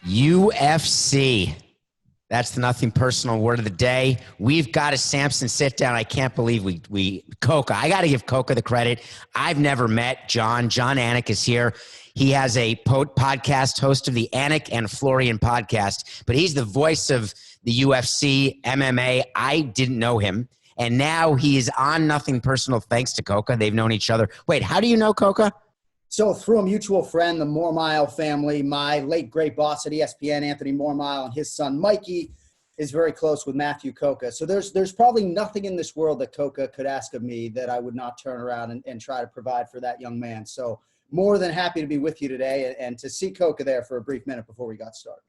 UFC. That's the nothing personal word of the day. We've got a Samson Sit-Down. I can't believe Coca. I got to give Coca the credit. I've never met Jon. Jon Anik is here. He has a podcast, host of the Anik and Florian podcast, but he's the voice of the UFC, MMA. I didn't know him. And now he is on Nothing Personal thanks to Coca. They've known each other. Wait, how do you know Coca? So through a mutual friend, the Mormile family, my late great boss at ESPN, Anthony Mormile, and his son Mikey is very close with Matthew Coca. So there's probably nothing in this world that Coca could ask of me that I would not turn around and try to provide for that young man. So more than happy to be with you today and to see Coca there for a brief minute before we got started.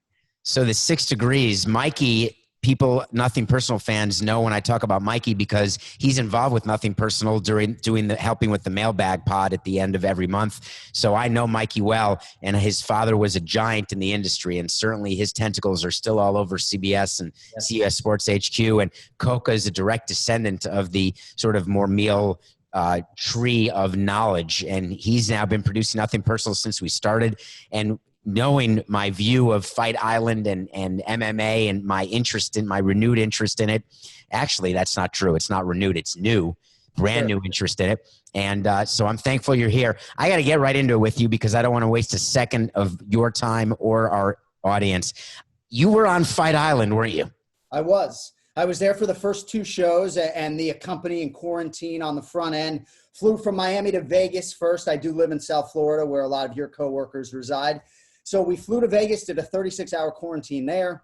So the 6 degrees, Mikey, people, Nothing Personal fans know when I talk about Mikey because he's involved with Nothing Personal during helping with the mailbag pod at the end of every month. So I know Mikey well, and his father was a giant in the industry, and certainly his tentacles are still all over CBS and CBS Sports HQ. And Coca is a direct descendant of the sort of more meal tree of knowledge, and he's now been producing Nothing Personal since we started. And knowing my view of Fight Island and MMA and my renewed interest in it. Actually, that's not true. It's not renewed. It's new, brand new interest in it. And so I'm thankful you're here. I got to get right into it with you because I don't want to waste a second of your time or our audience. You were on Fight Island, weren't you? I was there for the first 2 shows and the accompanying quarantine on the front end. Flew from Miami to Vegas first. I do live in South Florida where a lot of your coworkers reside. So we flew to Vegas, did a 36-hour quarantine there.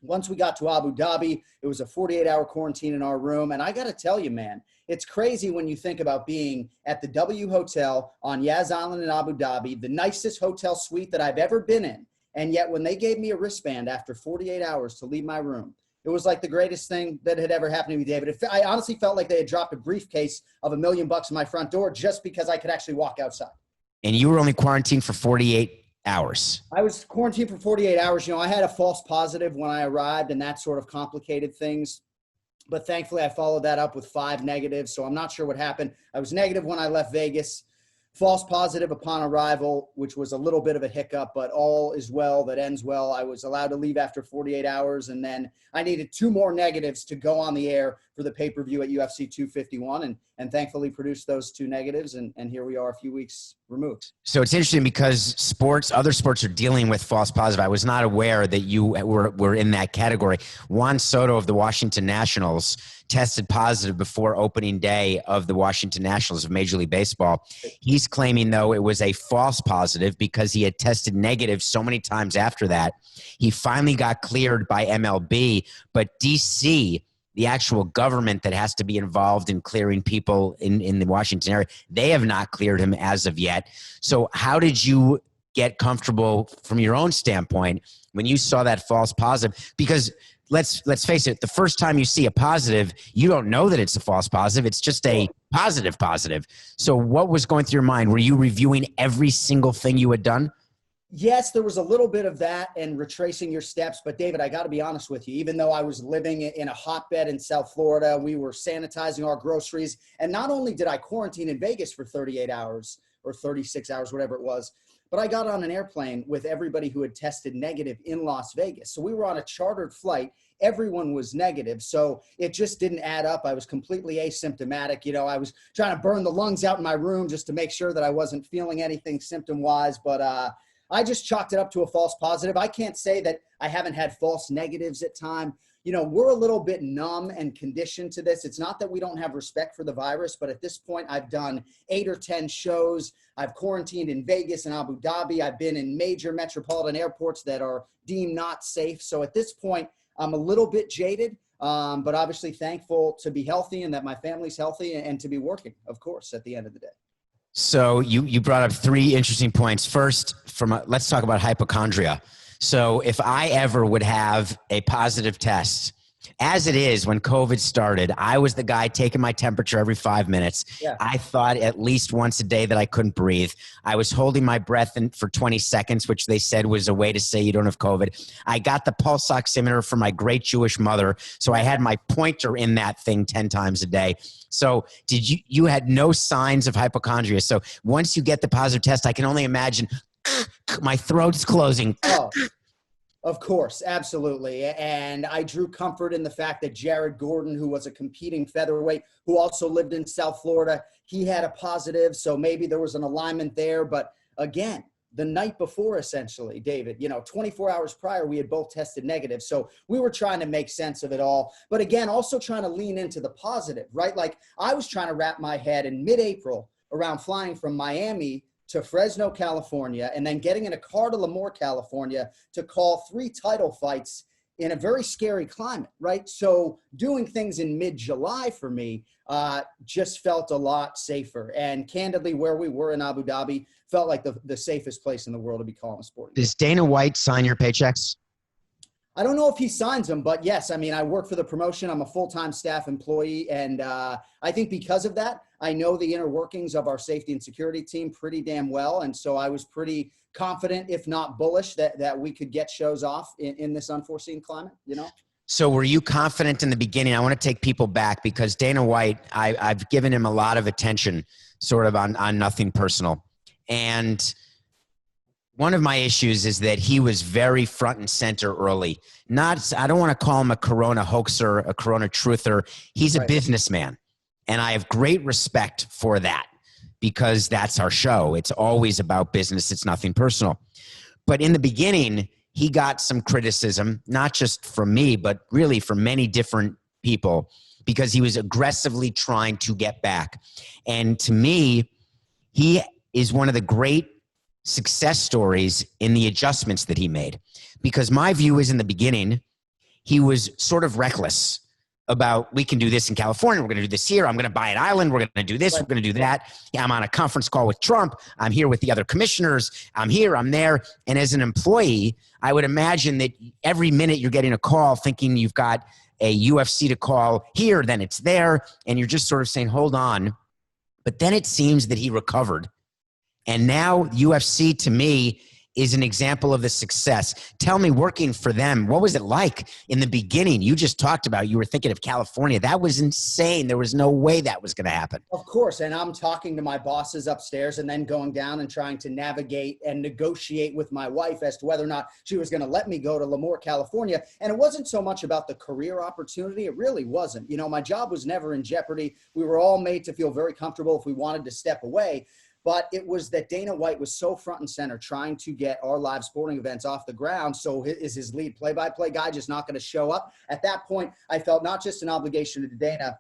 Once we got to Abu Dhabi, it was a 48-hour quarantine in our room. And I got to tell you, man, it's crazy when you think about being at the W Hotel on Yas Island in Abu Dhabi, the nicest hotel suite that I've ever been in. And yet when they gave me a wristband after 48 hours to leave my room, it was like the greatest thing that had ever happened to me, David. I honestly felt like they had dropped a briefcase of $1 million in my front door just because I could actually walk outside. And you were only quarantined for 48 hours. I was quarantined for 48 hours. You know, I had a false positive when I arrived, and that sort of complicated things. But thankfully, I followed that up with 5 negatives. So I'm not sure what happened. I was negative when I left Vegas, false positive upon arrival, which was a little bit of a hiccup, but all is well that ends well. I was allowed to leave after 48 hours, and then I needed 2 more negatives to go on the air for the pay-per-view at UFC 251, and thankfully produced those 2 negatives, and here we are a few weeks removed. So it's interesting because other sports are dealing with false positive. I was not aware that you were in that category. Juan Soto of the Washington Nationals tested positive before opening day of the Washington Nationals of Major League Baseball. He's claiming, though, it was a false positive because he had tested negative so many times after that. He finally got cleared by MLB, but DC, the actual government that has to be involved in clearing people in the Washington area, they have not cleared him as of yet. So how did you get comfortable from your own standpoint when you saw that false positive? Because let's face it, the first time you see a positive, you don't know that it's a false positive. It's just a positive. So what was going through your mind? Were you reviewing every single thing you had done? Yes, there was a little bit of that and retracing your steps. But David, I got to be honest with you, even though I was living in a hotbed in South Florida, we were sanitizing our groceries. And not only did I quarantine in Vegas for 38 hours or 36 hours, whatever it was, but I got on an airplane with everybody who had tested negative in Las Vegas. So we were on a chartered flight. Everyone was negative. So it just didn't add up. I was completely asymptomatic. You know, I was trying to burn the lungs out in my room just to make sure that I wasn't feeling anything symptom-wise. But I just chalked it up to a false positive. I can't say that I haven't had false negatives at time. You know, we're a little bit numb and conditioned to this. It's not that we don't have respect for the virus, but at this point, I've done 8 or 10 shows. I've quarantined in Vegas and Abu Dhabi. I've been in major metropolitan airports that are deemed not safe. So at this point, I'm a little bit jaded, but obviously thankful to be healthy and that my family's healthy and to be working, of course, at the end of the day. So you brought up 3 interesting points. First, let's talk about hypochondria. So if I ever would have a positive test, as it is, when COVID started, I was the guy taking my temperature every 5 minutes. Yeah. I thought at least once a day that I couldn't breathe. I was holding my breath for 20 seconds, which they said was a way to say you don't have COVID. I got the pulse oximeter from my great Jewish mother, so I had my pointer in that thing 10 times a day. So you had no signs of hypochondria. So once you get the positive test, I can only imagine my throat's closing. Oh. Of course, absolutely. And I drew comfort in the fact that Jared Gordon, who was a competing featherweight, who also lived in South Florida, he had a positive. So maybe there was an alignment there. But again, the night before, essentially, David, 24 hours prior, we had both tested negative. So we were trying to make sense of it all. But again, also trying to lean into the positive, right? Like I was trying to wrap my head in mid-April around flying from Miami to Fresno, California, and then getting in a car to Lemoore, California to call 3 title fights in a very scary climate, right? So doing things in mid-July for me just felt a lot safer. And candidly, where we were in Abu Dhabi felt like the safest place in the world to be calling a sporting. Does Dana White sign your paychecks? I don't know if he signs them, but yes, I mean, I work for the promotion. I'm a full-time staff employee. And I think because of that, I know the inner workings of our safety and security team pretty damn well. And so I was pretty confident, if not bullish, that we could get shows off in this unforeseen climate, So were you confident in the beginning? I want to take people back because Dana White, I've given him a lot of attention sort of on Nothing Personal. And one of my issues is that he was very front and center early. I don't want to call him a Corona hoaxer, a Corona truther. He's a businessman. And I have great respect for that because that's our show. It's always about business. It's nothing personal. But in the beginning, he got some criticism, not just from me, but really from many different people because he was aggressively trying to get back. And to me, he is one of the great success stories in the adjustments that he made. Because my view is in the beginning, he was sort of reckless about we can do this in California. We're going to do this here. I'm going to buy an island. We're going to do this. We're going to do that. Yeah, I'm on a conference call with Trump. I'm here with the other commissioners. I'm here. I'm there. And as an employee, I would imagine that every minute you're getting a call thinking you've got a UFC to call here, then it's there. And you're just sort of saying, hold on. But then it seems that he recovered. And now UFC to me is an example of the success. Tell me, working for them, what was it like in the beginning? You just talked about, you were thinking of California. That was insane. There was no way that was going to happen. Of course. And I'm talking to my bosses upstairs and then going down and trying to navigate and negotiate with my wife as to whether or not she was going to let me go to Lemoore, California. And it wasn't so much about the career opportunity. It really wasn't. My job was never in jeopardy. We were all made to feel very comfortable if we wanted to step away. But it was that Dana White was so front and center trying to get our live sporting events off the ground. So is his lead play-by-play guy just not going to show up? At that point, I felt not just an obligation to Dana,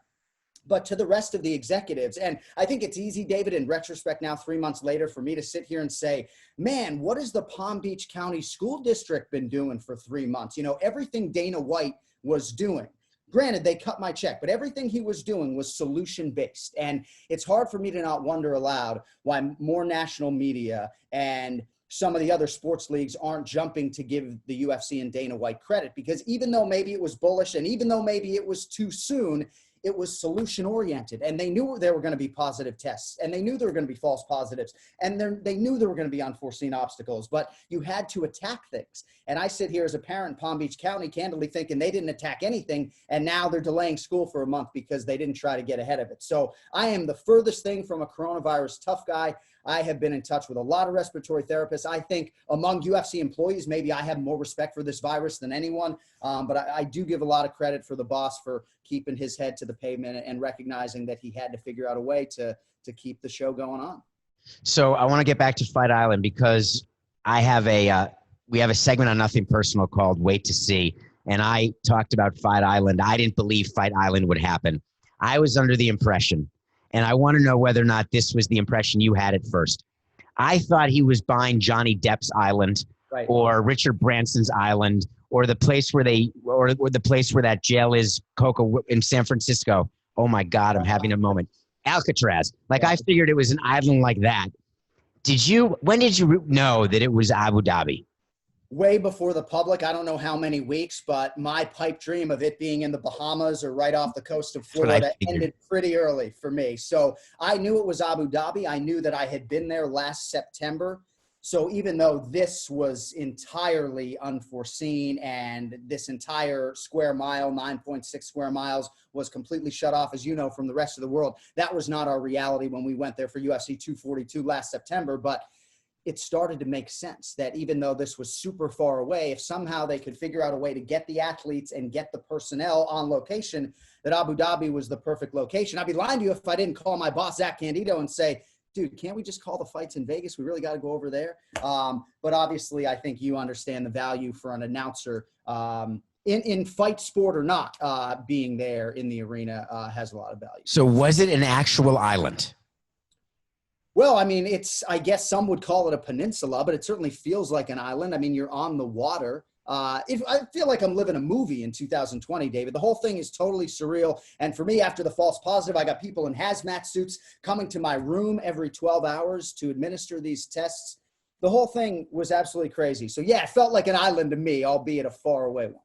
but to the rest of the executives. And I think it's easy, David, in retrospect now, 3 months later, for me to sit here and say, man, what has the Palm Beach County School District been doing for 3 months? Everything Dana White was doing. Granted, they cut my check, but everything he was doing was solution-based. And it's hard for me to not wonder aloud why more national media and some of the other sports leagues aren't jumping to give the UFC and Dana White credit. Because even though maybe it was bullish and even though maybe it was too soon, it was solution-oriented. And they knew there were going to be positive tests. And they knew there were going to be false positives. And they knew there were going to be unforeseen obstacles. But you had to attack things. And I sit here as a parent in Palm Beach County candidly thinking they didn't attack anything. And now they're delaying school for a month because they didn't try to get ahead of it. So I am the furthest thing from a coronavirus tough guy. I have been in touch with a lot of respiratory therapists. I think among UFC employees, maybe I have more respect for this virus than anyone. But I do give a lot of credit for the boss for keeping his head to the pavement and recognizing that he had to figure out a way to keep the show going on. So I want to get back to Fight Island because we have a segment on Nothing Personal called Wait to See. And I talked about Fight Island. I didn't believe Fight Island would happen. I was under the impression, and I want to know whether or not this was the impression you had at first. I thought he was buying Johnny Depp's island, right, or Richard Branson's island, or the place where the place where that jail is, Coco, in San Francisco. Oh my God, I'm having a moment. Alcatraz. I figured it was an island like that. When did you know that it was Abu Dhabi? Way before the public. I don't know how many weeks, but my pipe dream of it being in the Bahamas or right off the coast of Florida ended pretty early for me. So I knew it was Abu Dhabi. I knew that I had been there last September. So even though this was entirely unforeseen and this entire square mile, 9.6 square miles, was completely shut off, as you know, from the rest of the world, that was not our reality when we went there for UFC 242 last September. But it started to make sense that even though this was super far away, if somehow they could figure out a way to get the athletes and get the personnel on location, that Abu Dhabi was the perfect location. I'd be lying to you if I didn't call my boss, Zach Candido, and say, dude, can't we just call the fights in Vegas? We really got to go over there. But obviously, I think you understand the value for an announcer in fight sport or not, being there in the arena has a lot of value. So was it an actual island? Well, I mean, I guess some would call it a peninsula, but it certainly feels like an island. I mean, you're on the water. I feel like I'm living a movie in 2020, David. The whole thing is totally surreal. And for me, after the false positive, I got people in hazmat suits coming to my room every 12 hours to administer these tests. The whole thing was absolutely crazy. So yeah, it felt like an island to me, albeit a far away one.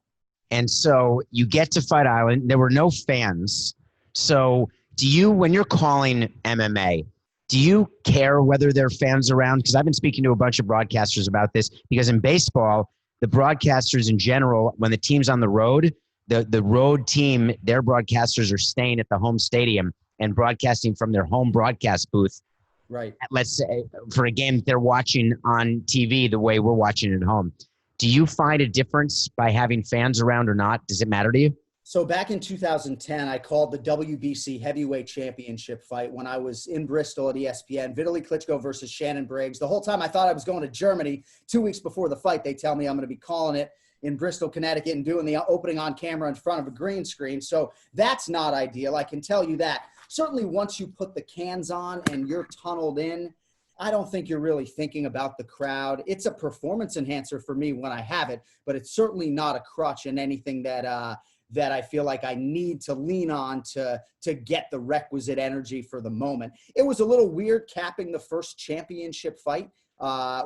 And so you get to Fight Island. There were no fans. So do you, when you're calling MMA, do you care whether there are fans around? Because I've been speaking to a bunch of broadcasters about this, because in baseball, the broadcasters in general, when the team's on the road, the road team, their broadcasters are staying at the home stadium and broadcasting from their home broadcast booth. Right. Let's say for a game that they're watching on TV the way we're watching at home. Do you find a difference by having fans around or not? Does it matter to you? So back in 2010, I called the WBC heavyweight championship fight when I was in Bristol at ESPN, Vitaly Klitschko versus Shannon Briggs. The whole time I thought I was going to Germany. 2 weeks before the fight, they tell me I'm going to be calling it in Bristol, Connecticut, and doing the opening on camera in front of a green screen. So that's not ideal. I can tell you that. Certainly once you put the cans on and you're tunneled in, I don't think you're really thinking about the crowd. It's a performance enhancer for me when I have it, but it's certainly not a crutch and anything that I feel like I need to lean on to get the requisite energy for the moment. It was a little weird capping the first championship fight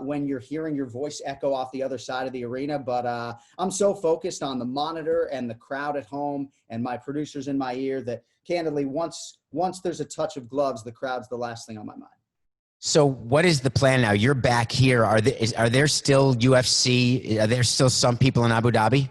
when you're hearing your voice echo off the other side of the arena. But I'm so focused on the monitor and the crowd at home and my producers in my ear that candidly, once there's a touch of gloves, the crowd's the last thing on my mind. So what is the plan now? You're back here. Are there still UFC? Are there still some people in Abu Dhabi?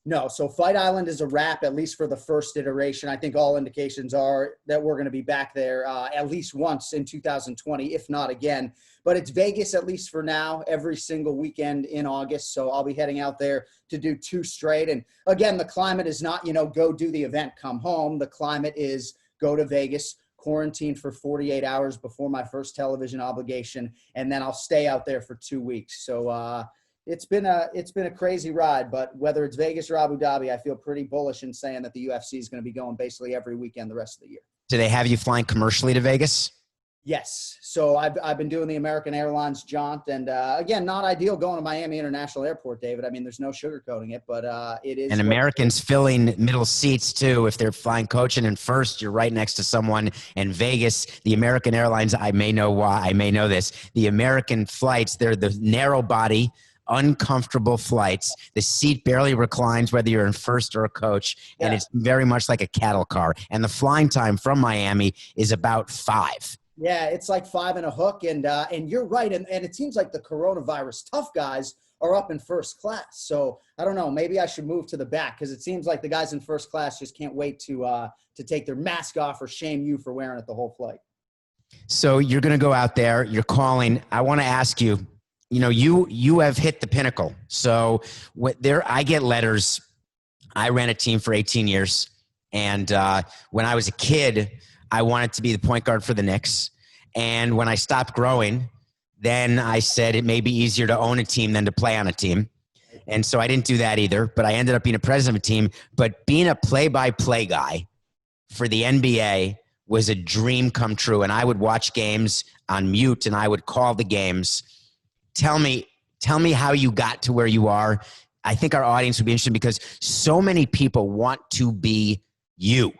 No, so Fight Island is a wrap, at least for the first iteration. I think all indications are that we're going to be back there at least once in 2020, if not again. But it's Vegas, at least for now, every single weekend in August. So I'll be heading out there to do 2 straight. And again, the climate is not, go do the event, come home. The climate is go to Vegas, quarantine for 48 hours before my first television obligation, and then I'll stay out there for 2 weeks. So it's been a crazy ride, but whether it's Vegas or Abu Dhabi, I feel pretty bullish in saying that the UFC is going to be going basically every weekend the rest of the year. Do they have you flying commercially to Vegas? Yes. So I've been doing the American Airlines jaunt, and again, not ideal going to Miami International Airport, David. I mean, there's no sugarcoating it, but it is. And Americans filling middle seats too. If they're flying coaching in first, you're right next to someone. In Vegas, the American Airlines, I may know why, I may know this. The American flights, they're the narrow body, uncomfortable flights. The seat barely reclines whether you're in first or a coach, and it's very much like a cattle car. And the flying time from Miami is about 5. Yeah, it's like 5 and a hook, and you're right. And it seems like the coronavirus tough guys are up in first class. So I don't know, maybe I should move to the back, because it seems like the guys in first class just can't wait to take their mask off or shame you for wearing it the whole flight. So you're going to go out there, you're calling. I want to ask you, you have hit the pinnacle. So I get letters. I ran a team for 18 years. And when I was a kid, I wanted to be the point guard for the Knicks. And when I stopped growing, then I said it may be easier to own a team than to play on a team. And so I didn't do that either, but I ended up being a president of a team. But being a play-by-play guy for the NBA was a dream come true. And I would watch games on mute and I would call the games. Tell me how you got to where you are. I think our audience would be interested, because so many people want to be you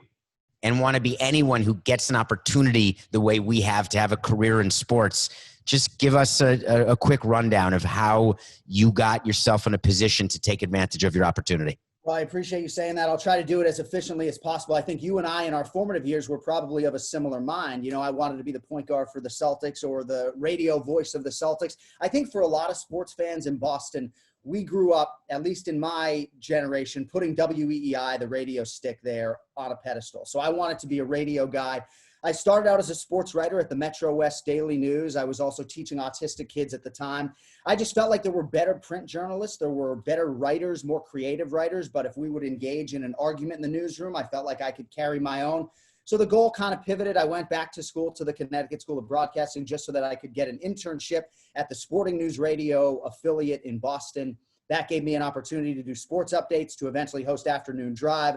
and want to be anyone who gets an opportunity the way we have to have a career in sports. Just give us a quick rundown of how you got yourself in a position to take advantage of your opportunity. Well, I appreciate you saying that. I'll try to do it as efficiently as possible. I think you and I in our formative years were probably of a similar mind. I wanted to be the point guard for the Celtics or the radio voice of the Celtics. I think for a lot of sports fans in Boston, we grew up, at least in my generation, putting WEEI, the radio stick there, on a pedestal. So I wanted to be a radio guy. I started out as a sports writer at the Metro West Daily News. I was also teaching autistic kids at the time. I just felt like there were better print journalists. There were better writers, more creative writers. But if we would engage in an argument in the newsroom, I felt like I could carry my own. So the goal kind of pivoted. I went back to school, to the Connecticut School of Broadcasting, just so that I could get an internship at the Sporting News Radio affiliate in Boston. That gave me an opportunity to do sports updates, to eventually host Afternoon Drive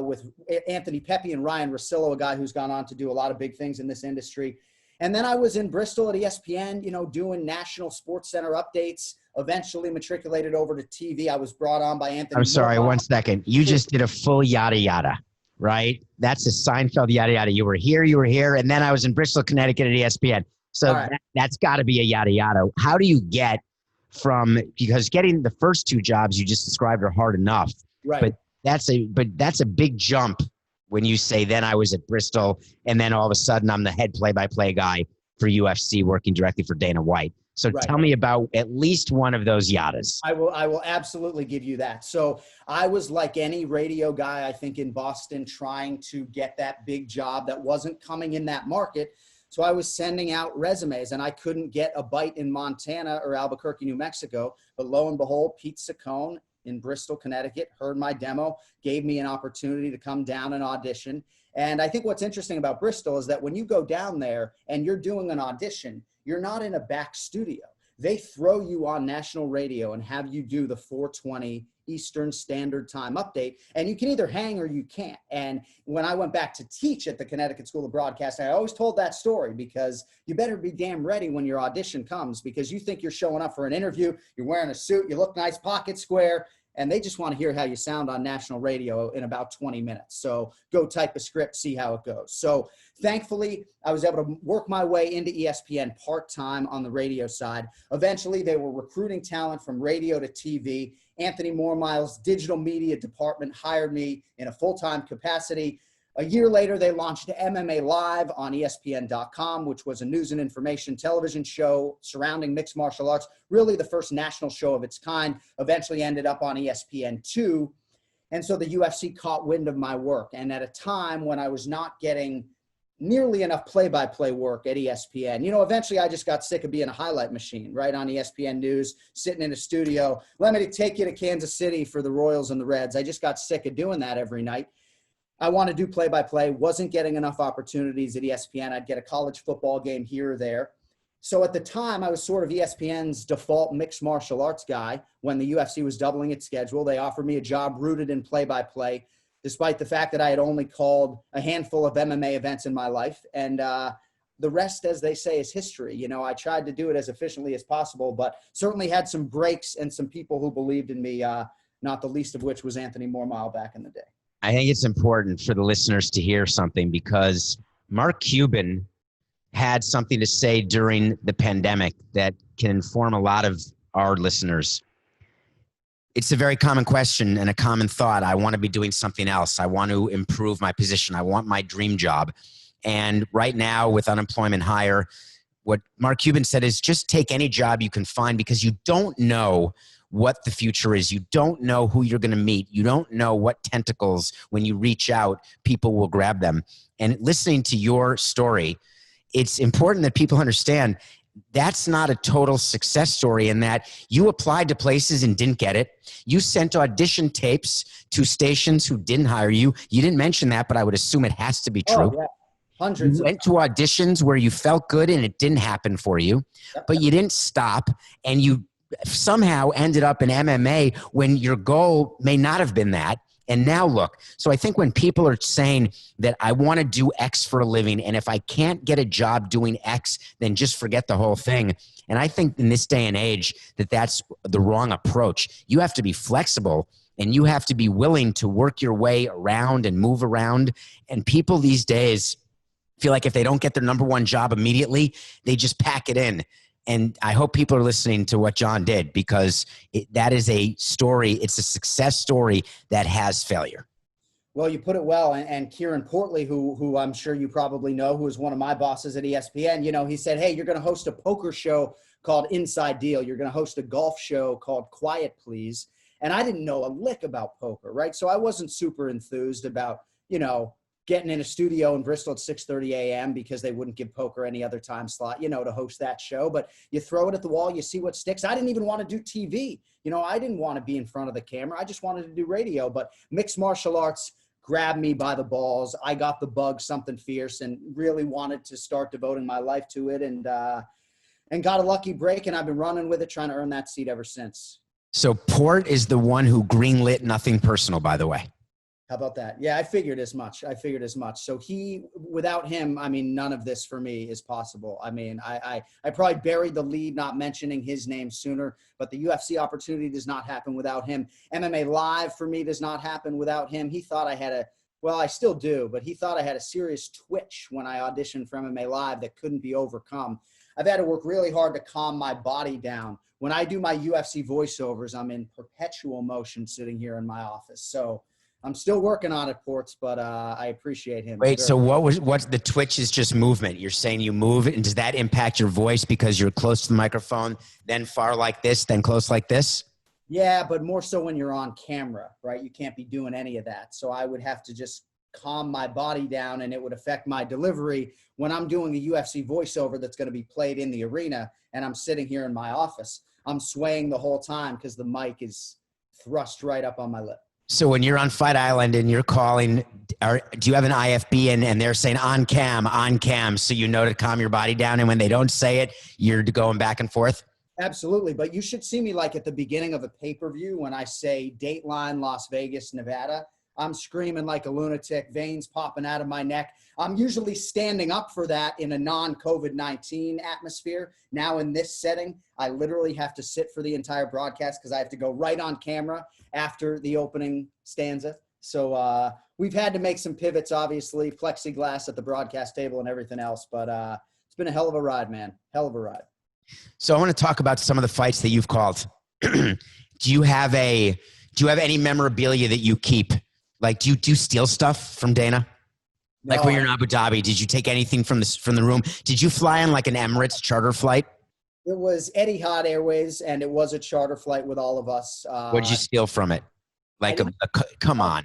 with Anthony Pepe and Ryan Russillo, a guy who's gone on to do a lot of big things in this industry. And then I was in Bristol at ESPN, you know, doing national sports center updates, eventually matriculated over to TV. I was brought on by Anthony. I'm sorry, Mormont. 1 second. You just did a full yada yada, right? That's a Seinfeld yada yada. You were here, and then I was in Bristol, Connecticut at ESPN. So Right. that's got to be a yada yada. How do you get from, because getting the first 2 jobs you just described are hard enough, Right. but that's a big jump when you say then I was at Bristol and then all of a sudden I'm the head play-by-play guy for UFC working directly for Dana White. So Right. tell me about at least one of those yadas. I will absolutely give you that. So I was like any radio guy, I think, in Boston, trying to get that big job that wasn't coming in that market. So I was sending out resumes, and I couldn't get a bite in Montana or Albuquerque, New Mexico. But lo and behold, Pete Saccone in Bristol, Connecticut, heard my demo, gave me an opportunity to come down and audition. And I think what's interesting about Bristol is that when you go down there and you're doing an audition, you're not in a back studio. They throw you on national radio and have you do the 4:20 Eastern Standard Time update, and you can either hang or you can't. And when I went back to teach at the Connecticut School of Broadcasting, I always told that story, because you better be damn ready when your audition comes, because you think you're showing up for an interview, you're wearing a suit, you look nice, pocket square, and they just want to hear how you sound on national radio in about 20 minutes. So go type a script, see how it goes. So thankfully, I was able to work my way into ESPN part-time on the radio side. Eventually, they were recruiting talent from radio to TV. Anthony Mormile's digital media department hired me in a full-time capacity. A year later, they launched MMA Live on ESPN.com, which was a news and information television show surrounding mixed martial arts, really the first national show of its kind, eventually ended up on ESPN2. And so the UFC caught wind of my work. And at a time when I was not getting nearly enough play-by-play work at ESPN, you know, eventually I just got sick of being a highlight machine, right, on ESPN News, sitting in a studio. Let me take you to Kansas City for the Royals and the Reds. I just got sick of doing that every night. I want to do play-by-play, wasn't getting enough opportunities at ESPN. I'd get a college football game here or there. So at the time, I was sort of ESPN's default mixed martial arts guy. When the UFC was doubling its schedule, they offered me a job rooted in play-by-play, despite the fact that I had only called a handful of MMA events in my life. And the rest, as they say, is history. You know, I tried to do it as efficiently as possible, but certainly had some breaks and some people who believed in me, not the least of which was Anthony Mormile back in the day. I think it's important for the listeners to hear something, because Mark Cuban had something to say during the pandemic that can inform a lot of our listeners. It's a very common question and a common thought. I want to be doing something else. I want to improve my position. I want my dream job. And right now, with unemployment higher, what Mark Cuban said is just take any job you can find, because you don't know what the future is. You don't know who you're going to meet. You don't know what tentacles, when you reach out, people will grab them. And listening to your story, it's important that people understand that's not a total success story, in that you applied to places and didn't get it. You sent audition tapes to stations who didn't hire you. You didn't mention that, but I would assume it has to be true. Oh, yeah. Hundreds. You went to auditions where you felt good and it didn't happen for you, but you didn't stop, and you somehow ended up in MMA when your goal may not have been that. And now look. So I think when people are saying that I want to do X for a living, and if I can't get a job doing X, then just forget the whole thing. And I think in this day and age that that's the wrong approach. You have to be flexible, and you have to be willing to work your way around and move around. And people these days feel like if they don't get their number one job immediately, they just pack it in. And I hope people are listening to what Jon did, because that is a story. It's a success story that has failure. Well, you put it well. And Kieran Portley, who I'm sure you probably know, who is one of my bosses at ESPN, you know, he said, hey, you're going to host a poker show called Inside Deal. You're going to host a golf show called Quiet Please. And I didn't know a lick about poker, right? So I wasn't super enthused about, you know, getting in a studio in Bristol at 6:30 a.m. because they wouldn't give poker any other time slot, to host that show. But you throw it at the wall, you see what sticks. I didn't even want to do TV. I didn't want to be in front of the camera. I just wanted to do radio. But mixed martial arts grabbed me by the balls. I got the bug, something fierce, and really wanted to start devoting my life to it, and got a lucky break, and I've been running with it, trying to earn that seat ever since. So Port is the one who greenlit Nothing Personal, by the way. How about that? Yeah, I figured as much. So without him, none of this for me is possible. I probably buried the lead not mentioning his name sooner, but the UFC opportunity does not happen without him. MMA Live for me does not happen without him. He thought I had I still do, but he thought I had a serious twitch when I auditioned for MMA Live that couldn't be overcome. I've had to work really hard to calm my body down. When I do my UFC voiceovers, I'm in perpetual motion sitting here in my office. So I'm still working on it, Ports, but I appreciate him. Wait, so what's the twitch is just movement? You're saying you move, and does that impact your voice because you're close to the microphone, then far like this, then close like this? Yeah, but more so when you're on camera, right? You can't be doing any of that. So I would have to just calm my body down, and it would affect my delivery when I'm doing a UFC voiceover that's going to be played in the arena, and I'm sitting here in my office. I'm swaying the whole time because the mic is thrust right up on my lip. So when you're on Fight Island and you're calling, do you have an IFB and they're saying on cam, so to calm your body down, and when they don't say it, you're going back and forth? Absolutely, but you should see me like at the beginning of a pay-per-view when I say Dateline, Las Vegas, Nevada. I'm screaming like a lunatic, veins popping out of my neck. I'm usually standing up for that in a non-COVID-19 atmosphere. Now in this setting, I literally have to sit for the entire broadcast because I have to go right on camera after the opening stanza. So we've had to make some pivots, obviously, plexiglass at the broadcast table and everything else. But it's been a hell of a ride, man. Hell of a ride. So I want to talk about some of the fights that you've called. Do you have any memorabilia that you keep? Like, do you steal stuff from Dana? Like when you're in Abu Dhabi, did you take anything from the room? Did you fly on like an Emirates charter flight? It was Etihad Airways, and it was a charter flight with all of us. What did you steal from it? Like, come on.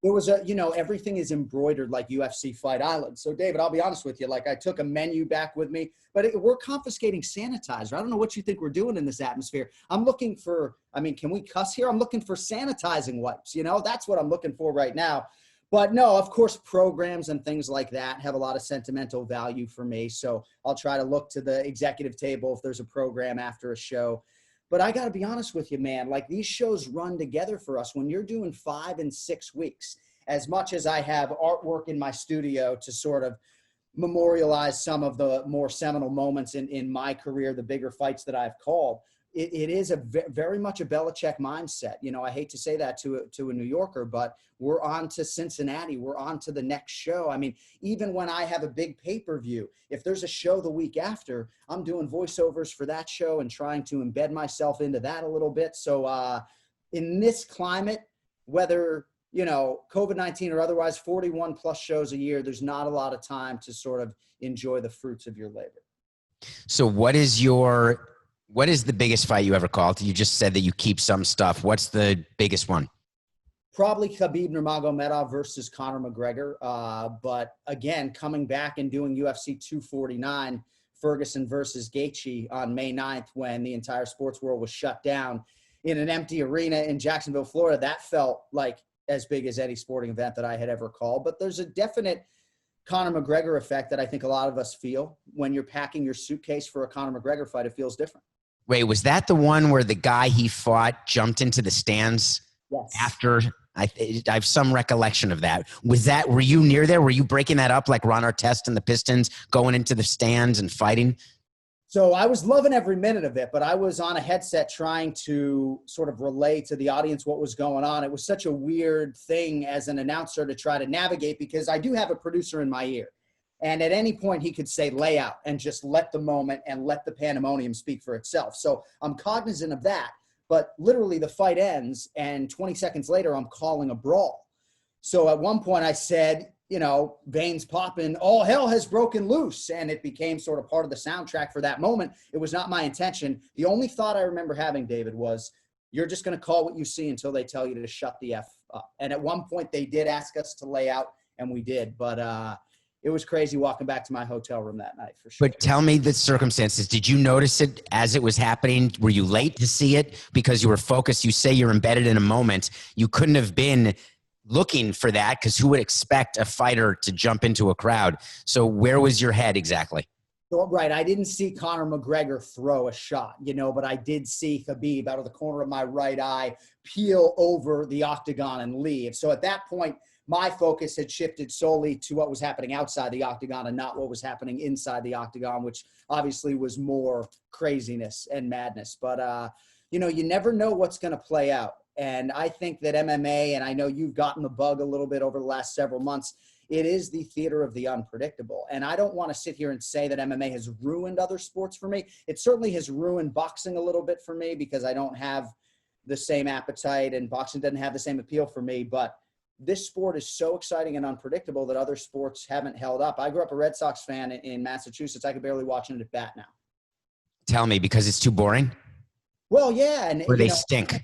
There was everything is embroidered like UFC Fight Island. So, David, I'll be honest with you. Like, I took a menu back with me, but we're confiscating sanitizer. I don't know what you think we're doing in this atmosphere. I'm looking for, can we cuss here? I'm looking for sanitizing wipes. That's what I'm looking for right now. But no, of course, programs and things like that have a lot of sentimental value for me. So I'll try to look to the executive table if there's a program after a show. But I got to be honest with you, man, like these shows run together for us when you're doing 5 and 6 weeks. As much as I have artwork in my studio to sort of memorialize some of the more seminal moments in my career, the bigger fights that I've called, it is very much a Belichick mindset. I hate to say that to a New Yorker, but we're on to Cincinnati. We're on to the next show. Even when I have a big pay-per-view, if there's a show the week after, I'm doing voiceovers for that show and trying to embed myself into that a little bit. So in this climate, whether, COVID-19 or otherwise, 41 plus shows a year, there's not a lot of time to sort of enjoy the fruits of your labor. So what is the biggest fight you ever called? You just said that you keep some stuff. What's the biggest one? Probably Khabib Nurmagomedov versus Conor McGregor. But again, coming back and doing UFC 249, Ferguson versus Gaethje on May 9th, when the entire sports world was shut down in an empty arena in Jacksonville, Florida, that felt like as big as any sporting event that I had ever called. But there's a definite Conor McGregor effect that I think a lot of us feel when you're packing your suitcase for a Conor McGregor fight. It feels different. Wait, was that the one where the guy he fought jumped into the stands? Yes. After? I have some recollection of that. Were you near there? Were you breaking that up like Ron Artest and the Pistons going into the stands and fighting? So I was loving every minute of it, but I was on a headset trying to sort of relay to the audience what was going on. It was such a weird thing as an announcer to try to navigate because I do have a producer in my ear. And at any point he could say lay out and just let the moment and let the pandemonium speak for itself. So I'm cognizant of that, but literally the fight ends and 20 seconds later I'm calling a brawl. So at one point I said, veins popping, all hell has broken loose. And it became sort of part of the soundtrack for that moment. It was not my intention. The only thought I remember having, David, was you're just going to call what you see until they tell you to shut the F up. And at one point they did ask us to lay out, and we did. But it was crazy walking back to my hotel room that night for sure. But tell me the circumstances. Did you notice it as it was happening? Were you late to see it because you were focused? You say you're embedded in a moment. You couldn't have been looking for that because who would expect a fighter to jump into a crowd? So where was your head exactly? So, right. I didn't see Conor McGregor throw a shot, but I did see Khabib out of the corner of my right eye peel over the octagon and leave. So at that point, my focus had shifted solely to what was happening outside the octagon and not what was happening inside the octagon, which obviously was more craziness and madness. But, you never know what's going to play out. And I think that MMA, and I know you've gotten the bug a little bit over the last several months, it is the theater of the unpredictable. And I don't want to sit here and say that MMA has ruined other sports for me. It certainly has ruined boxing a little bit for me because I don't have the same appetite and boxing doesn't have the same appeal for me. But this sport is so exciting and unpredictable that other sports haven't held up. I grew up a Red Sox fan in Massachusetts. I could barely watch it at bat now. Tell me, because it's too boring? Well, yeah. And or they stink.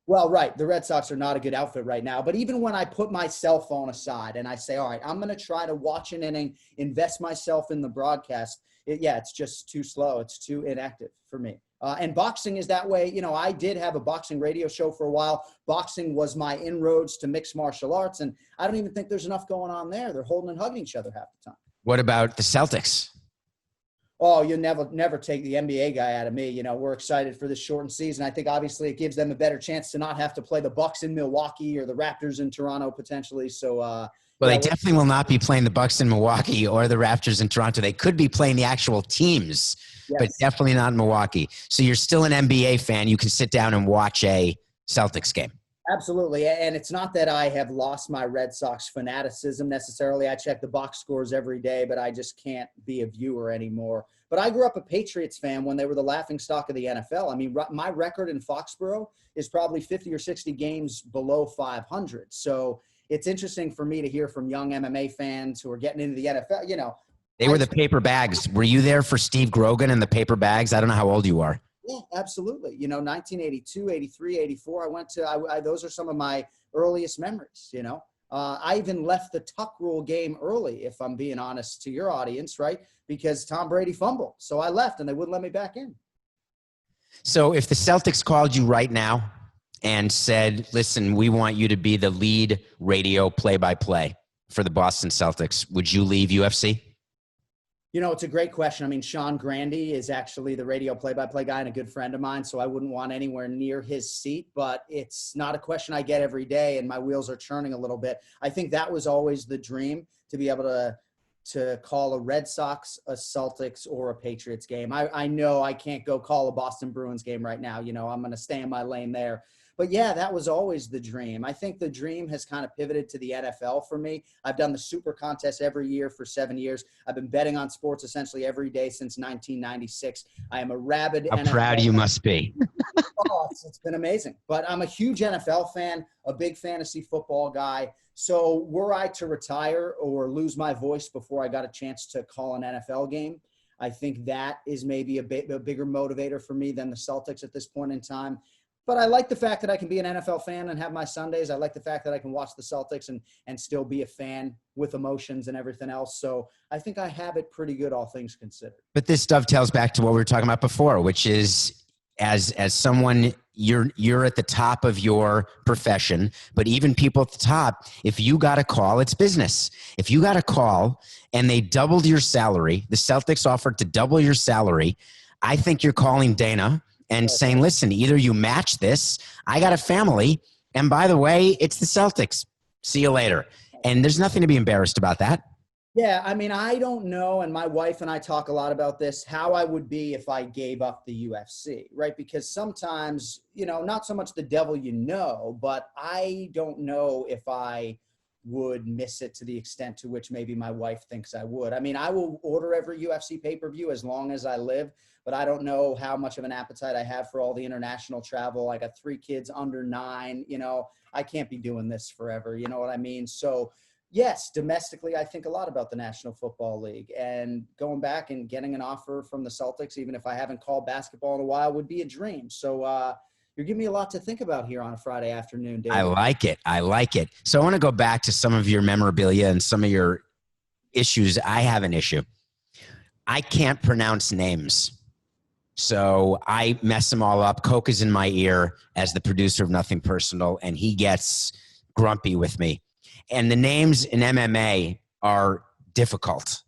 Well, right. The Red Sox are not a good outfit right now. But even when I put my cell phone aside and I say, all right, I'm going to try to watch an inning, invest myself in the broadcast, it's just too slow. It's too inactive for me. And boxing is that way. I did have a boxing radio show for a while. Boxing was my inroads to mixed martial arts. And I don't even think there's enough going on there. They're holding and hugging each other half the time. What about the Celtics? Oh, you'll never take the NBA guy out of me. We're excited for this shortened season. I think obviously it gives them a better chance to not have to play the Bucks in Milwaukee or the Raptors in Toronto potentially. So, well, they definitely will not be playing the Bucks in Milwaukee or the Raptors in Toronto. They could be playing the actual teams, yes, but definitely not in Milwaukee. So you're still an NBA fan. You can sit down and watch a Celtics game. Absolutely. And it's not that I have lost my Red Sox fanaticism necessarily. I check the box scores every day, but I just can't be a viewer anymore. But I grew up a Patriots fan when they were the laughingstock of the NFL. I mean, my record in Foxborough is probably 50 or 60 games below 500. So it's interesting for me to hear from young MMA fans who are getting into the NFL. They were the paper bags. Were you there for Steve Grogan and the paper bags? I don't know how old you are. Yeah, absolutely. 1982, 83, 84, I went to, those are some of my earliest memories, I even left the tuck rule game early, if I'm being honest to your audience, right? Because Tom Brady fumbled. So I left and they wouldn't let me back in. So if the Celtics called you right now and said, listen, we want you to be the lead radio play-by-play for the Boston Celtics, would you leave UFC? It's a great question. I mean, Sean Grandy is actually the radio play-by-play guy and a good friend of mine, so I wouldn't want anywhere near his seat, but it's not a question I get every day, and my wheels are churning a little bit. I think that was always the dream, to be able to call a Red Sox, a Celtics, or a Patriots game. I know I can't go call a Boston Bruins game right now. I'm going to stay in my lane there. But yeah, that was always the dream. I think the dream has kind of pivoted to the NFL for me. I've done the Super Contest every year for 7 years. I've been betting on sports essentially every day since 1996. I am a rabid How NFL proud you must be. It's been amazing. But I'm a huge NFL fan, a big fantasy football guy. So were I to retire or lose my voice before I got a chance to call an NFL game, I think that is maybe a bigger motivator for me than the Celtics at this point in time. But I like the fact that I can be an NFL fan and have my Sundays. I like the fact that I can watch the Celtics and still be a fan with emotions and everything else. So I think I have it pretty good, all things considered. But this dovetails back to what we were talking about before, which is as someone, you're at the top of your profession, but even people at the top, if you got a call, it's business. If you got a call and they doubled your salary, the Celtics offered to double your salary, I think you're calling Dana and saying, listen, either you match this, I got a family, and by the way, it's the Celtics. See you later. And there's nothing to be embarrassed about that. Yeah, I mean, I don't know, and my wife and I talk a lot about this, how I would be if I gave up the UFC, right? Because sometimes, not so much the devil but I don't know if I would miss it to the extent to which maybe my wife thinks I would. I mean, I will order every UFC pay-per-view as long as I live, but I don't know how much of an appetite I have for all the international travel. I got 3 kids under 9, I can't be doing this forever. You know what I mean? So yes, domestically, I think a lot about the National Football League, and going back and getting an offer from the Celtics, even if I haven't called basketball in a while, would be a dream. So, you're giving me a lot to think about here on a Friday afternoon, David. I like it. I like it. So I want to go back to some of your memorabilia and some of your issues. I have an issue. I can't pronounce names. So I mess them all up. Coke is in my ear as the producer of Nothing Personal, and he gets grumpy with me. And the names in MMA are difficult.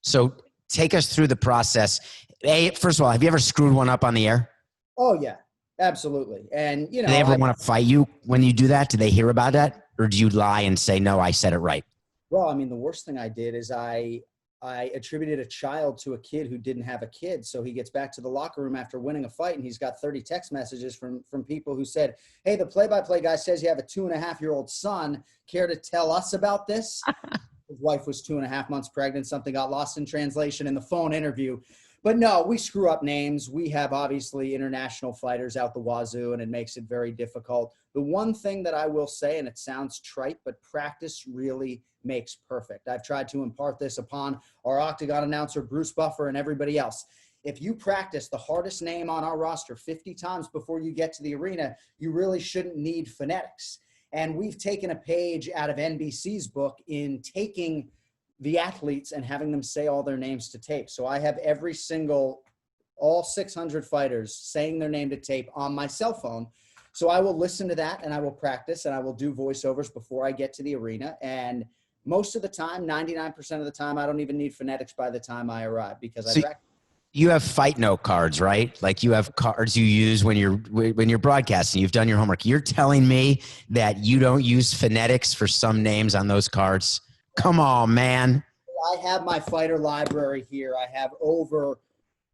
So take us through the process. Hey, first of all, have you ever screwed one up on the air? Oh, yeah, absolutely. And, you know, do they ever want to fight you when you do that? Do they hear about that? Or do you lie and say, no, I said it right? Well, I mean, the worst thing I did is I attributed a child to a kid who didn't have a kid. So he gets back to the locker room after winning a fight, and he's got 30 text messages from people who said, hey, the play-by-play guy says you have a 2.5-year-old son. Care to tell us about this? His wife was 2.5 months pregnant. Something got lost in translation in the phone interview. But no, we screw up names. We have obviously international fighters out the wazoo, and it makes it very difficult. The one thing that I will say, and it sounds trite, but practice really makes perfect. I've tried to impart this upon our Octagon announcer, Bruce Buffer, and everybody else. If you practice the hardest name on our roster 50 times before you get to the arena, you really shouldn't need phonetics. And we've taken a page out of NBC's book in taking the athletes and having them say all their names to tape. So I have all 600 fighters saying their name to tape on my cell phone. So I will listen to that, and I will practice, and I will do voiceovers before I get to the arena. And most of the time, 99% of the time, I don't even need phonetics by the time I arrive, because I practice. You have fight note cards, right? Like you have cards you use when you're broadcasting. You've done your homework. You're telling me that you don't use phonetics for some names on those cards? Come on, man. I have my fighter library here. I have over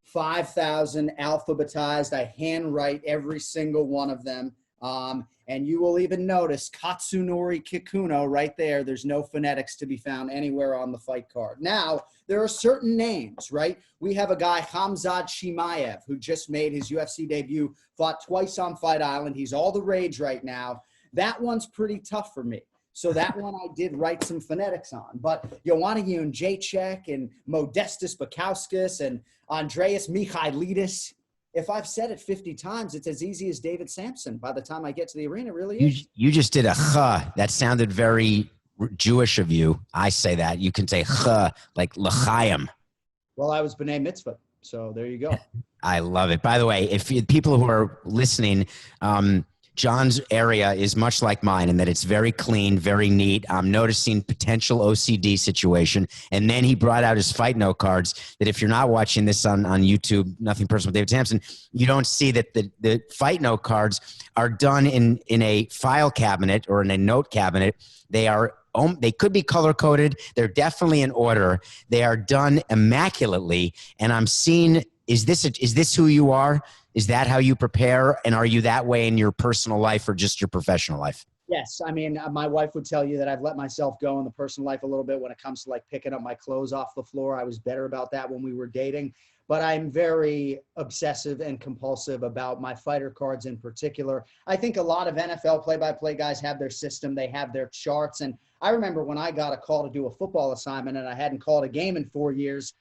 5,000 alphabetized. I handwrite every single one of them. And you will even notice Katsunori Kikuno right there. There's no phonetics to be found anywhere on the fight card. Now, there are certain names, right? We have a guy, Khamzat Chimaev, who just made his UFC debut, fought twice on Fight Island. He's all the rage right now. That one's pretty tough for me. So that one I did write some phonetics on. But Joanna Jacek and Modestus Bakauskas and Andreas Michailidis, if I've said it 50 times, it's as easy as David Samson. By the time I get to the arena, it really is. You just did a ch. That sounded very Jewish of you. I say that. You can say ch, like l'chaim. Well, I was B'nai Mitzvah, so there you go. I love it. By the way, if people who are listening, John's area is much like mine in that it's very clean, very neat. I'm noticing potential OCD situation. And then he brought out his fight note cards that if you're not watching this on YouTube, Nothing Personal with David Samson, you don't see that the fight note cards are done in a file cabinet or in a note cabinet. They could be color coded. They're definitely in order. They are done immaculately. And I'm seeing, is this who you are? Is that how you prepare? And are you that way in your personal life or just your professional life? Yes. I mean, my wife would tell you that I've let myself go in the personal life a little bit when it comes to like picking up my clothes off the floor. I was better about that when we were dating, but I'm very obsessive and compulsive about my fighter cards in particular. I think a lot of NFL play-by-play guys have their system. They have their charts. And I remember when I got a call to do a football assignment and I hadn't called a game in 4 years,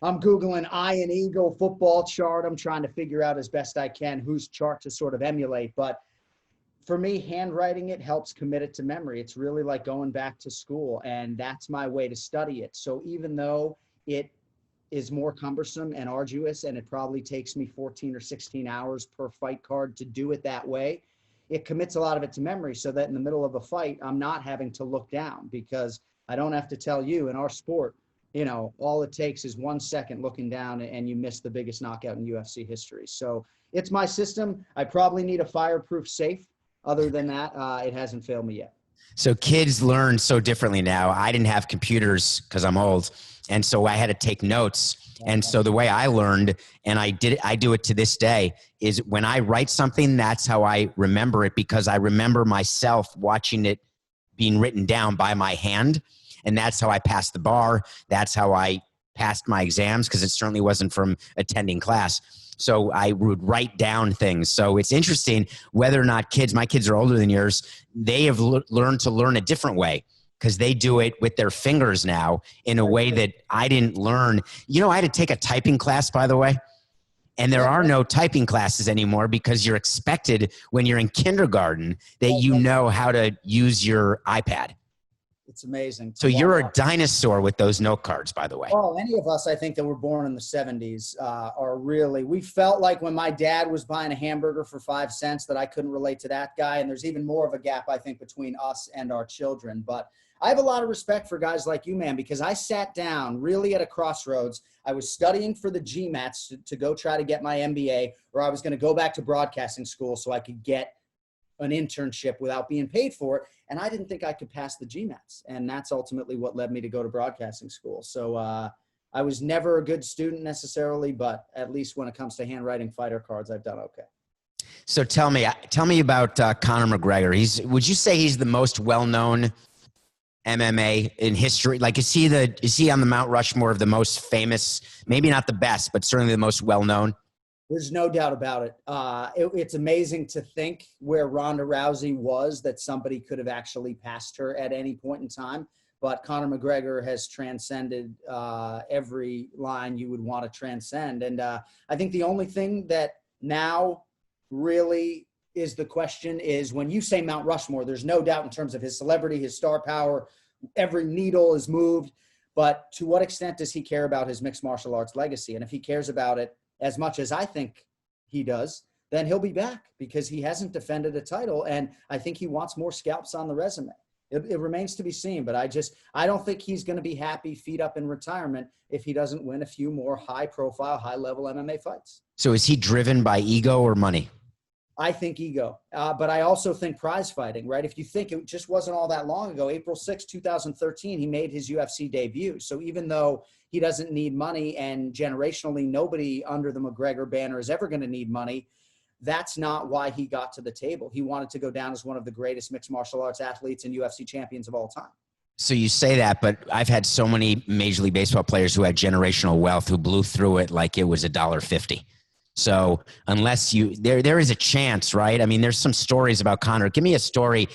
I'm Googling Iron Eagle football chart. I'm trying to figure out as best I can whose chart to sort of emulate. But for me, handwriting it helps commit it to memory. It's really like going back to school, and that's my way to study it. So even though it is more cumbersome and arduous, and it probably takes me 14 or 16 hours per fight card to do it that way, it commits a lot of it to memory so that in the middle of a fight, I'm not having to look down, because I don't have to tell you in our sport, all it takes is 1 second looking down and you miss the biggest knockout in UFC history. So it's my system. I probably need a fireproof safe. Other than that, it hasn't failed me yet. So kids learn so differently now. I didn't have computers because I'm old. And so I had to take notes. And so the way I learned, and I do it to this day, is when I write something, that's how I remember it, because I remember myself watching it being written down by my hand. And that's how I passed the bar. That's how I passed my exams, because it certainly wasn't from attending class. So I would write down things. So it's interesting whether or not my kids are older than yours, they have learned to learn a different way, because they do it with their fingers now in a way that I didn't learn. I had to take a typing class, by the way. And there are no typing classes anymore because you're expected when you're in kindergarten that you know how to use your iPad. It's amazing. So you're a dinosaur with those note cards, by the way. Oh, any of us, I think, that were born in the 70s are really, we felt like when my dad was buying a hamburger for 5 cents that I couldn't relate to that guy. And there's even more of a gap, I think, between us and our children. But I have a lot of respect for guys like you, man, because I sat down really at a crossroads. I was studying for the GMATs to go try to get my MBA, or I was going to go back to broadcasting school so I could get an internship without being paid for it. And I didn't think I could pass the GMATs. And that's ultimately what led me to go to broadcasting school. So I was never a good student necessarily, but at least when it comes to handwriting fighter cards, I've done okay. So tell me about Conor McGregor. Would you say he's the most well-known MMA in history? Like, is he on the Mount Rushmore of the most famous, maybe not the best, but certainly the most well-known? There's no doubt about it. It's amazing to think where Ronda Rousey was, that somebody could have actually passed her at any point in time. But Conor McGregor has transcended every line you would want to transcend. And I think the only thing that now really is the question is, when you say Mount Rushmore, there's no doubt in terms of his celebrity, his star power, every needle is moved. But to what extent does he care about his mixed martial arts legacy? And if he cares about it as much as I think he does, then he'll be back, because he hasn't defended a title. And I think he wants more scalps on the resume. It remains to be seen, but I don't think he's going to be happy feet up in retirement if he doesn't win a few more high profile, high level MMA fights. So is he driven by ego or money? I think ego, but I also think prize fighting, right? If you think, it just wasn't all that long ago, April 6, 2013, he made his UFC debut. So even though he doesn't need money, and generationally nobody under the McGregor banner is ever going to need money, that's not why he got to the table. He wanted to go down as one of the greatest mixed martial arts athletes and UFC champions of all time. So you say that, but I've had so many Major League Baseball players who had generational wealth who blew through it like it was $1.50. So unless there is a chance, right? I mean, there's some stories about Conor. Give me a story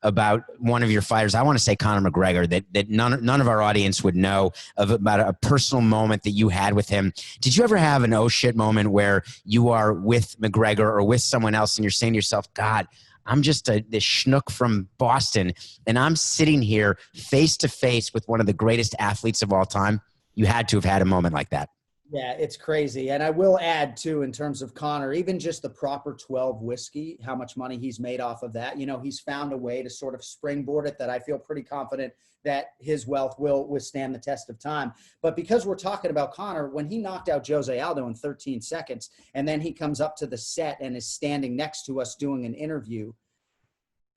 about one of your fighters. I want to say Conor McGregor that none of our audience would know of, about a personal moment that you had with him. Did you ever have an oh shit moment where you are with McGregor or with someone else and you're saying to yourself, God, I'm just this schnook from Boston and I'm sitting here face to face with one of the greatest athletes of all time? You had to have had a moment like that. Yeah, it's crazy. And I will add, too, in terms of Conor, even just the proper 12 whiskey, how much money he's made off of that. You know, he's found a way to sort of springboard it that I feel pretty confident that his wealth will withstand the test of time. But because we're talking about Conor, when he knocked out Jose Aldo in 13 seconds, and then he comes up to the set and is standing next to us doing an interview,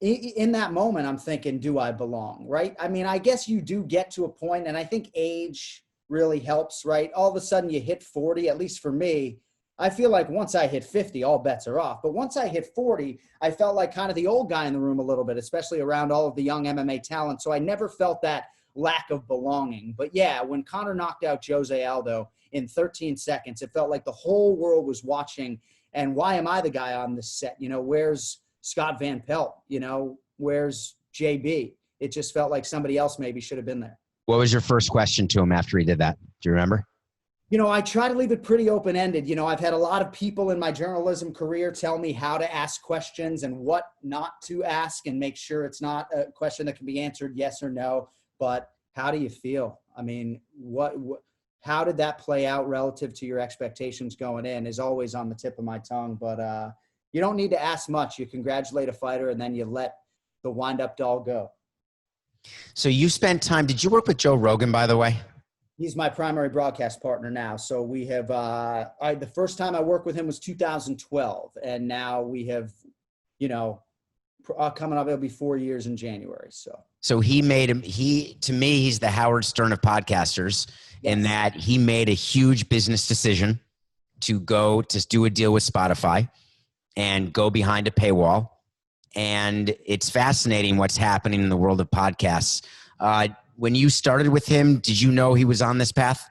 in that moment, I'm thinking, do I belong, right? I mean, I guess you do get to a point, and I think age really helps, right? All of a sudden you hit 40, at least for me. I feel like once I hit 50, all bets are off. But once I hit 40, I felt like kind of the old guy in the room a little bit, especially around all of the young MMA talent. So I never felt that lack of belonging. But yeah, when Conor knocked out Jose Aldo in 13 seconds, it felt like the whole world was watching. And why am I the guy on this set? You know, where's Scott Van Pelt? You know, where's JB? It just felt like somebody else maybe should have been there. What was your first question to him after he did that? Do you remember? You know, I try to leave it pretty open-ended. You know, I've had a lot of people in my journalism career tell me how to ask questions and what not to ask, and make sure it's not a question that can be answered yes or no. But how do you feel? I mean, how did that play out relative to your expectations going in is always on the tip of my tongue. But you don't need to ask much. You congratulate a fighter and then you let the wind-up doll go. So you spent time, did you work with Joe Rogan, by the way? He's my primary broadcast partner now. So we have, the first time I worked with him was 2012. And now we have, you know, coming up, it'll be 4 years in January. So he made him, to me, he's the Howard Stern of podcasters. Yes. In that he made a huge business decision to go to do a deal with Spotify and go behind a paywall. And it's fascinating what's happening in the world of podcasts. When you started with him, did you know he was on this path?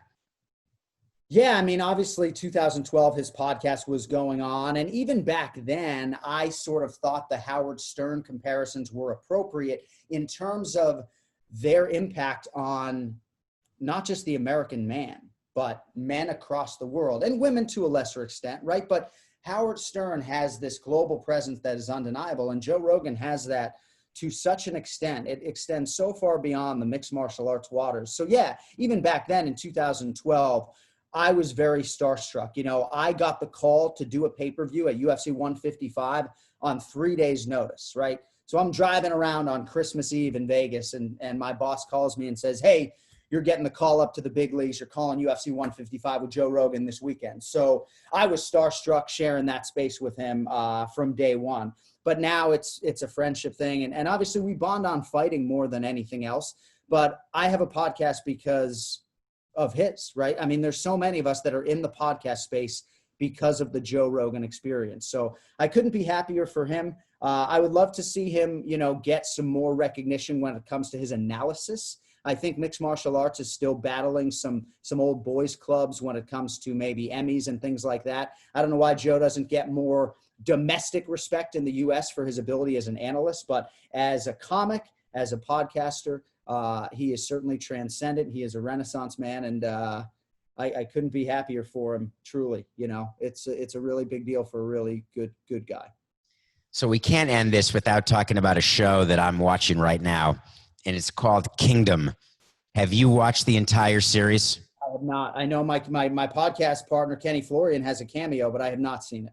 Yeah, I mean, obviously 2012, his podcast was going on. And even back then, I sort of thought the Howard Stern comparisons were appropriate in terms of their impact on not just the American man, but men across the world, and women to a lesser extent, right? But Howard Stern has this global presence that is undeniable, and Joe Rogan has that to such an extent. It extends so far beyond the mixed martial arts waters. So yeah, even back then in 2012, I was very starstruck. You know, I got the call to do a pay-per-view at UFC 155 on 3 days notice, right? So I'm driving around on Christmas Eve in Vegas, and my boss calls me and says, hey, you're getting the call up to the big leagues. You're calling UFC 155 with Joe Rogan this weekend. So I was starstruck sharing that space with him from day one. But now it's a friendship thing. And obviously we bond on fighting more than anything else. But I have a podcast because of his, right? I mean, there's so many of us that are in the podcast space because of the Joe Rogan experience. So I couldn't be happier for him. I would love to see him, you know, get some more recognition when it comes to his analysis. I think mixed martial arts is still battling some old boys clubs when it comes to maybe Emmys and things like that. I don't know why Joe doesn't get more domestic respect in the US for his ability as an analyst, but as a comic, as a podcaster, he is certainly transcendent. He is a Renaissance man, and I couldn't be happier for him, truly. You know, it's a really big deal for a really good guy. So we can't end this without talking about a show that I'm watching right now, and it's called Kingdom. Have you watched the entire series? I have not. I know my podcast partner, Kenny Florian, has a cameo, but I have not seen it.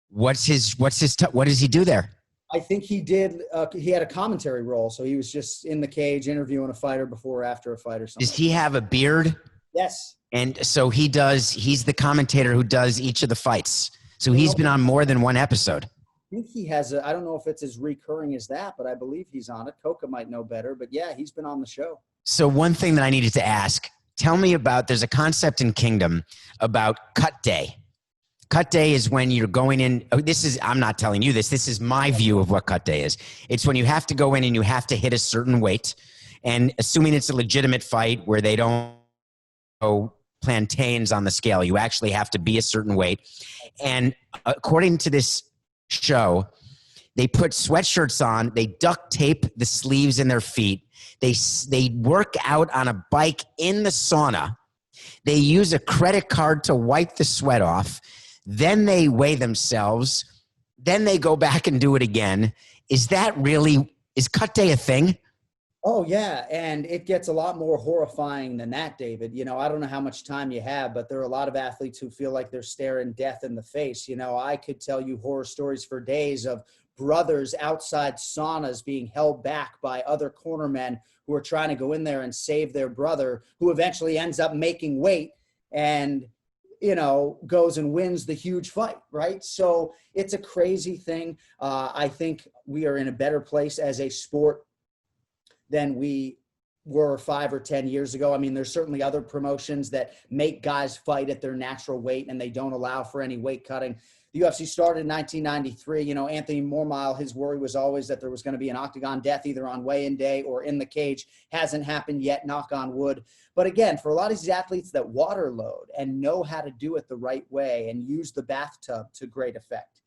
What does he do there? I think he did. He had a commentary role, so he was just in the cage interviewing a fighter before or after a fight or something. Does he have a beard? Yes. And so he's the commentator who does each of the fights. So he's been on more than one episode. I think he has I don't know if it's as recurring as that, but I believe he's on it. Coca might know better, but yeah, he's been on the show. So one thing that I needed to ask, tell me about, there's a concept in Kingdom about cut day. Cut day is when you're going in. I'm not telling you this. This is my view of what cut day is. It's when you have to go in and you have to hit a certain weight. And assuming it's a legitimate fight where they don't go plantains on the scale, you actually have to be a certain weight. And according to this show, they put sweatshirts on. They duct tape the sleeves in their feet. They work out on a bike in the sauna. They use a credit card to wipe the sweat off. Then they weigh themselves. Then they go back and do it again. Is cut day a thing? Oh, yeah. And it gets a lot more horrifying than that, David. You know, I don't know how much time you have, but there are a lot of athletes who feel like they're staring death in the face. You know, I could tell you horror stories for days of brothers outside saunas being held back by other cornermen who are trying to go in there and save their brother, who eventually ends up making weight and, you know, goes and wins the huge fight, right? So it's a crazy thing. I think we are in a better place as a sport than we were 5 or 10 years ago. I mean, there's certainly other promotions that make guys fight at their natural weight and they don't allow for any weight cutting. The UFC started in 1993. You know, Anthony Mormile, his worry was always that there was going to be an octagon death either on weigh-in day or in the cage. Hasn't happened yet, knock on wood. But again, for a lot of these athletes that water load and know how to do it the right way and use the bathtub to great effect,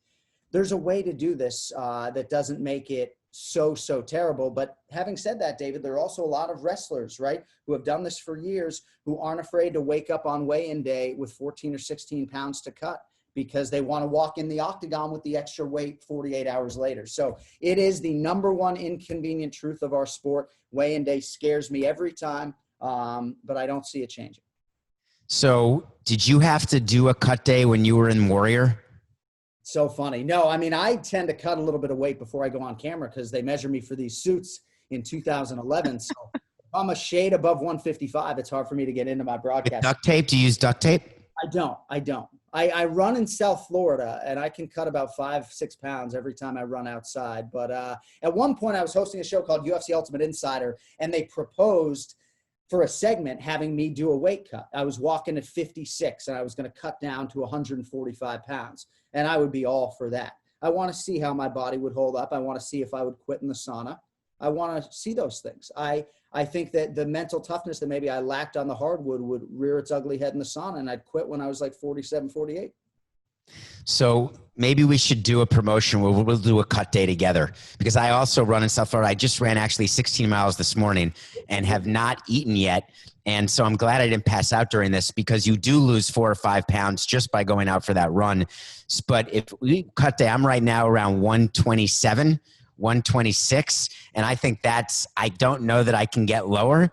there's a way to do this that doesn't make it so terrible. But having said that, David, there are also a lot of wrestlers, right, who have done this for years, who aren't afraid to wake up on weigh-in day with 14 or 16 pounds to cut because they want to walk in the octagon with the extra weight 48 hours later. So it is the number one inconvenient truth of our sport. Weigh-in day scares me every time, but I don't see it changing. So did you have to do a cut day when you were in Warrior? So funny. No, I mean, I tend to cut a little bit of weight before I go on camera because they measure me for these suits in 2011. So if I'm a shade above 155, it's hard for me to get into my broadcast. With duct tape? Do you use duct tape? I don't. I run in South Florida, and I can cut about 5-6 pounds every time I run outside. But at one point, I was hosting a show called UFC Ultimate Insider, and they proposed for a segment having me do a weight cut. I was walking at 56, and I was going to cut down to 145 pounds, and I would be all for that. I want to see how my body would hold up. I want to see if I would quit in the sauna. I want to see those things. I think that the mental toughness that maybe I lacked on the hardwood would rear its ugly head in the sauna, and I'd quit when I was like 47, 48. So maybe we should do a promotion where we'll do a cut day together, because I also run in South Florida. I just ran actually 16 miles this morning and have not eaten yet. And so I'm glad I didn't pass out during this, because you do lose 4 or 5 pounds just by going out for that run. But if we cut day, I'm right now around 127, 126. And I think I don't know that I can get lower,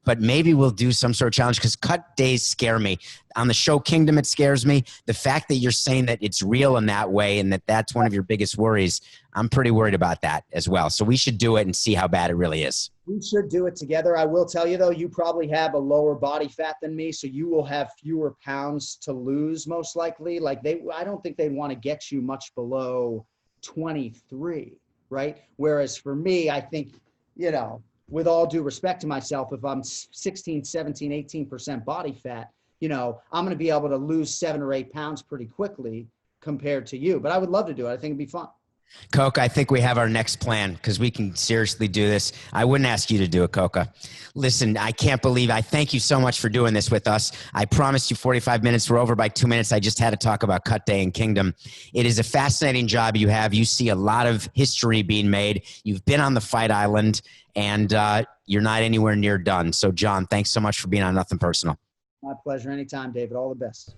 but maybe we'll do some sort of challenge, because cut days scare me. On the show Kingdom, it scares me. The fact that you're saying that it's real in that way and that that's one of your biggest worries, I'm pretty worried about that as well. So we should do it and see how bad it really is. We should do it together. I will tell you, though, you probably have a lower body fat than me, so you will have fewer pounds to lose, most likely. I don't think they want to get you much below 23, right? Whereas for me, I think, with all due respect to myself, if I'm 16, 17, 18% body fat, I'm going to be able to lose 7 or 8 pounds pretty quickly compared to you. But I would love to do it. I think it'd be fun. Coca, I think we have our next plan, because we can seriously do this. I wouldn't ask you to do it, Coca. Listen, I can't believe I thank you so much for doing this with us. I promised you 45 minutes. We're over by 2 minutes. I just had to talk about cut day and Kingdom. It is a fascinating job you have. You see a lot of history being made. You've been on the Fight Island, and you're not anywhere near done. So, Jon, thanks so much for being on Nothing Personal. My pleasure. Anytime, David. All the best.